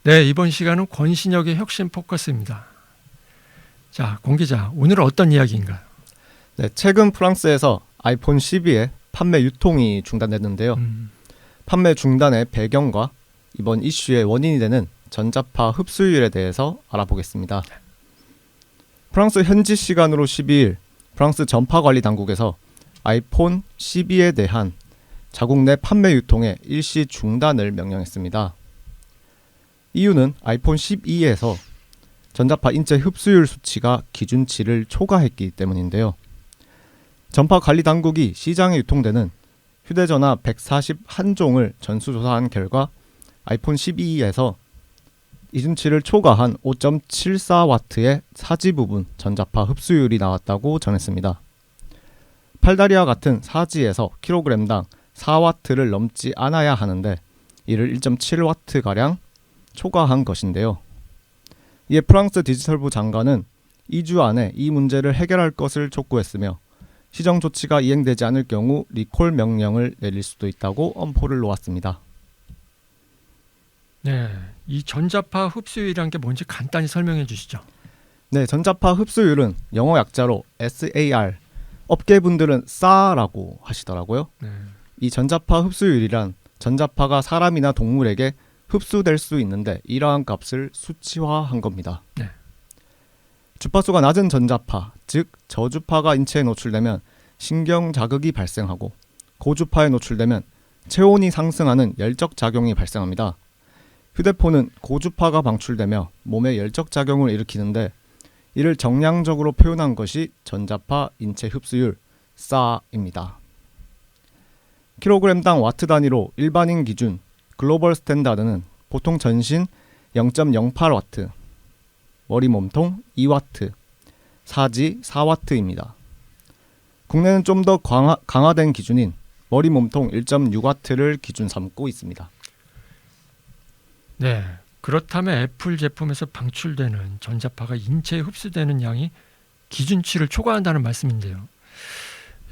네, 이번 시간은 권신혁의 혁신 포커스입니다. 자, 권 기자, 오늘은 어떤 이야기인가요? 네, 최근 프랑스에서 아이폰 12의 판매 유통이 중단됐는데요. 판매 중단의 배경과 이번 이슈의 원인이 되는 전자파 흡수율에 대해서 알아보겠습니다. 프랑스 현지 시간으로 12일 프랑스 전파관리 당국에서 아이폰 12에 대한 자국 내 판매 유통의 일시 중단을 명령했습니다. 이유는 아이폰 12에서 전자파 인체 흡수율 수치가 기준치를 초과했기 때문인데요. 전파관리 당국이 시장에 유통되는 휴대전화 141종을 전수조사한 결과 아이폰 12에서 기준치를 초과한 5.74W의 사지 부분 전자파 흡수율이 나왔다고 전했습니다. 팔다리와 같은 사지에서 킬로그램당 4W를 넘지 않아야 하는데 이를 1.7W가량 초과한 것인데요. 이에 프랑스 디지털부 장관은 2주 안에 이 문제를 해결할 것을 촉구했으며 시정 조치가 이행되지 않을 경우 리콜 명령을 내릴 수도 있다고 엄포를 놓았습니다. 네, 이 전자파 흡수율이란 게 뭔지 간단히 설명해 주시죠. 네, 전자파 흡수율은 영어 약자로 SAR, 업계분들은 SAR라고 하시더라고요. 네. 이 전자파 흡수율이란 전자파가 사람이나 동물에게 흡수될 수 있는데 이러한 값을 수치화한 겁니다. 네. 주파수가 낮은 전자파, 즉 저주파가 인체에 노출되면 신경 자극이 발생하고 고주파에 노출되면 체온이 상승하는 열적 작용이 발생합니다. 휴대폰은 고주파가 방출되며 몸에 열적 작용을 일으키는데 이를 정량적으로 표현한 것이 전자파 인체 흡수율 SAR입니다. 킬로그램당 와트 단위로 일반인 기준 글로벌 스탠다드는 보통 전신 0.08W, 머리 몸통 2W, 사지 4W입니다. 국내는 좀 더 강화된 기준인 머리 몸통 1.6W를 기준 삼고 있습니다. 네, 그렇다면 애플 제품에서 방출되는 전자파가 인체에 흡수되는 양이 기준치를 초과한다는 말씀인데요.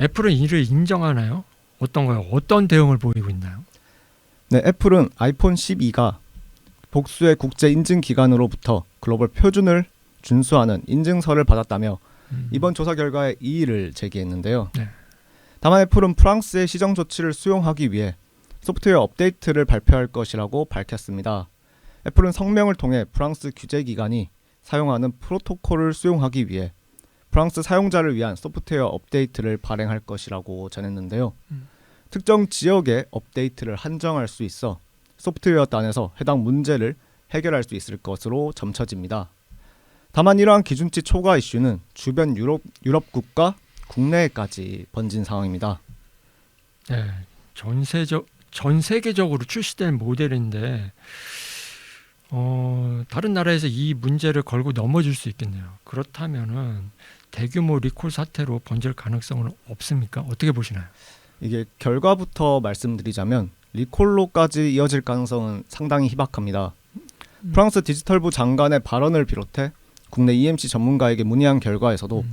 애플은 이를 인정하나요? 어떤가요? 어떤 대응을 보이고 있나요? 네, 애플은 아이폰 12가 복수의 국제 인증 기관으로부터 글로벌 표준을 준수하는 인증서를 받았다며 이번 조사 결과에 이의를 제기했는데요. 네. 다만 애플은 프랑스의 시정 조치를 수용하기 위해 소프트웨어 업데이트를 발표할 것이라고 밝혔습니다. 애플은 성명을 통해 프랑스 규제기관이 사용하는 프로토콜을 수용하기 위해 프랑스 사용자를 위한 소프트웨어 업데이트를 발행할 것이라고 전했는데요. 특정 지역의 업데이트를 한정할 수 있어 소프트웨어단에서 해당 문제를 해결할 수 있을 것으로 점쳐집니다. 다만 이러한 기준치 초과 이슈는 주변 유럽 국가 국내에까지 번진 상황입니다. 네, 전 세계적으로 출시된 모델인데 다른 나라에서 이 문제를 걸고 넘어질 수 있겠네요. 그렇다면은 대규모 리콜 사태로 번질 가능성은 없습니까? 어떻게 보시나요? 이게 결과부터 말씀드리자면 리콜로까지 이어질 가능성은 상당히 희박합니다. 프랑스 디지털부 장관의 발언을 비롯해 국내 EMC 전문가에게 문의한 결과에서도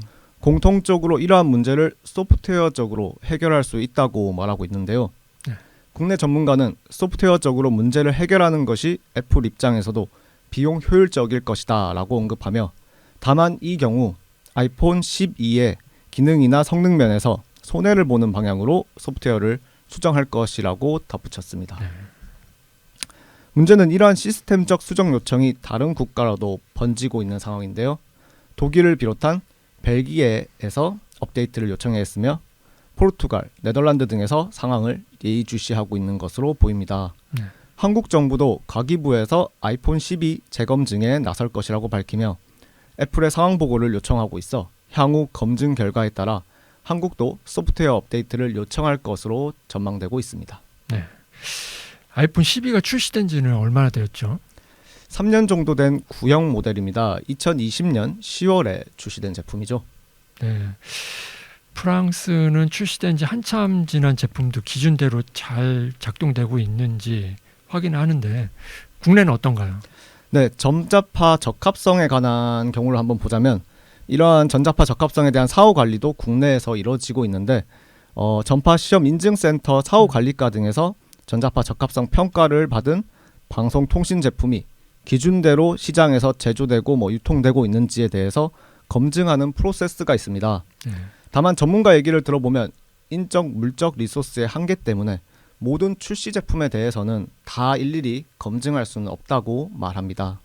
공통적으로 이러한 문제를 소프트웨어적으로 해결할 수 있다고 말하고 있는데요. 네. 국내 전문가는 소프트웨어적으로 문제를 해결하는 것이 애플 입장에서도 비용 효율적일 것이다 라고 언급하며 다만 이 경우 아이폰 12의 기능이나 성능 면에서 손해를 보는 방향으로 소프트웨어를 수정할 것이라고 덧붙였습니다. 네. 문제는 이러한 시스템적 수정 요청이 다른 국가로도 번지고 있는 상황인데요. 독일을 비롯한 벨기에에서 업데이트를 요청했으며 포르투갈, 네덜란드 등에서 상황을 예의주시하고 있는 것으로 보입니다. 네. 한국 정부도 과기부에서 아이폰 12 재검증에 나설 것이라고 밝히며 애플의 상황 보고를 요청하고 있어 향후 검증 결과에 따라 한국도 소프트웨어 업데이트를 요청할 것으로 전망되고 있습니다. 네. 아이폰 12가 출시된 지는 얼마나 되었죠? 3년 정도 된 구형 모델입니다. 2020년 10월에 출시된 제품이죠. 네. 프랑스는 출시된 지 한참 지난 제품도 기준대로 잘 작동되고 있는지 확인하는데 국내는 어떤가요? 네, 전자파 적합성에 관한 경우를 한번 보자면 이러한 전자파 적합성에 대한 사후 관리도 국내에서 이루어지고 있는데 전파 시험 인증센터 사후 관리과 등에서 전자파 적합성 평가를 받은 방송통신 제품이 기준대로 시장에서 제조되고 유통되고 있는지에 대해서 검증하는 프로세스가 있습니다. 네. 다만 전문가 얘기를 들어보면 인적 물적 리소스의 한계 때문에 모든 출시 제품에 대해서는 다 일일이 검증할 수는 없다고 말합니다.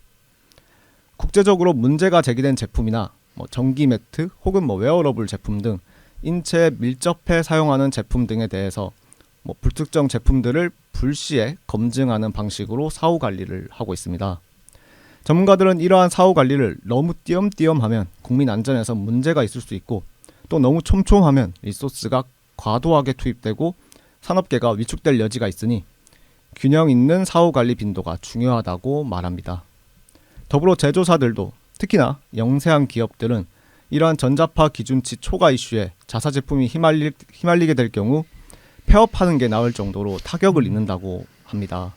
국제적으로 문제가 제기된 제품이나 전기 매트 혹은 웨어러블 제품 등 인체에 밀접해 사용하는 제품 등에 대해서 불특정 제품들을 불시에 검증하는 방식으로 사후 관리를 하고 있습니다. 전문가들은 이러한 사후 관리를 너무 띄엄띄엄하면 국민 안전에서 문제가 있을 수 있고 또 너무 촘촘하면 리소스가 과도하게 투입되고 산업계가 위축될 여지가 있으니 균형 있는 사후 관리 빈도가 중요하다고 말합니다. 더불어 제조사들도 특히나 영세한 기업들은 이러한 전자파 기준치 초과 이슈에 자사 제품이 휘말리게 될 경우 폐업하는 게 나을 정도로 타격을 입는다고 합니다.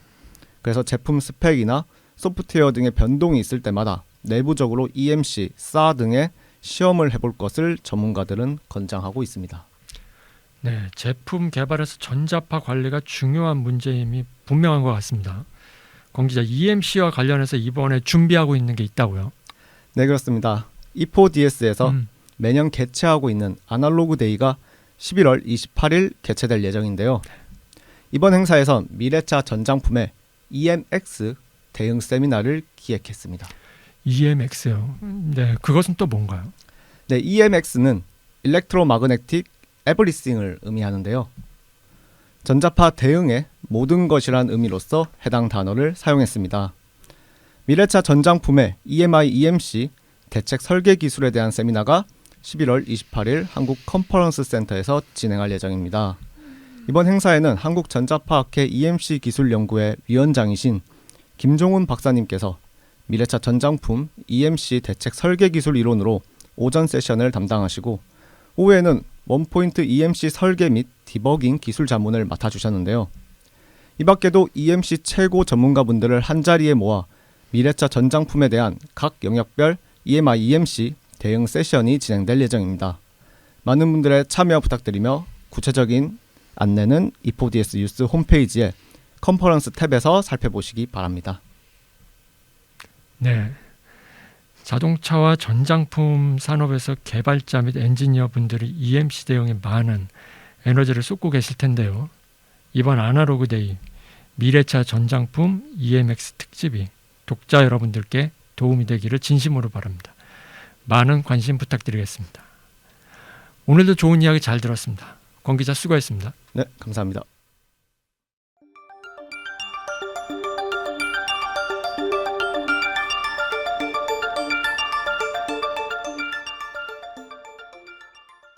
그래서 제품 스펙이나 소프트웨어 등의 변동이 있을 때마다 내부적으로 EMC, SA 등의 시험을 해볼 것을 전문가들은 권장하고 있습니다. 네, 제품 개발에서 전자파 관리가 중요한 문제임이 분명한 것 같습니다. 권 기자, EMC와 관련해서 이번에 준비하고 있는 게 있다고요? 네, 그렇습니다. E4DS에서 매년 개최하고 있는 아날로그 데이가 11월 28일 개최될 예정인데요. 이번 행사에선 미래차 전장품의 EMX 대응 세미나를 기획했습니다. EMX요? 네, 그것은 또 뭔가요? 네, EMX는 일렉트로마그네틱 에브리싱을 의미하는데요. 전자파 대응의 모든 것이란 의미로서 해당 단어를 사용했습니다. 미래차 전장품의 EMI EMC 대책 설계 기술에 대한 세미나가 11월 28일 한국 컨퍼런스 센터에서 진행할 예정입니다. 이번 행사에는 한국전자파학회 EMC 기술연구회 위원장이신 김종훈 박사님께서 미래차 전장품 EMC 대책 설계 기술 이론으로 오전 세션을 담당하시고 오후에는 원포인트 EMC 설계 및 디버깅 기술 자문을 맡아주셨는데요. 이 밖에도 EMC 최고 전문가분들을 한자리에 모아 미래차 전장품에 대한 각 영역별 EMI EMC 대응 세션이 진행될 예정입니다. 많은 분들의 참여 부탁드리며 구체적인 안내는 E4DS 뉴스 홈페이지에 컨퍼런스 탭에서 살펴보시기 바랍니다. 네, 자동차와 전장품 산업에서 개발자 및 엔지니어 분들이 EMC 대응에 많은 에너지를 쏟고 계실 텐데요. 이번 아날로그 데이 미래차 전장품 EMX 특집이 독자 여러분들께 도움이 되기를 진심으로 바랍니다. 많은 관심 부탁드리겠습니다. 오늘도 좋은 이야기 잘 들었습니다. 권 기자 수고했습니다. 네, 감사합니다.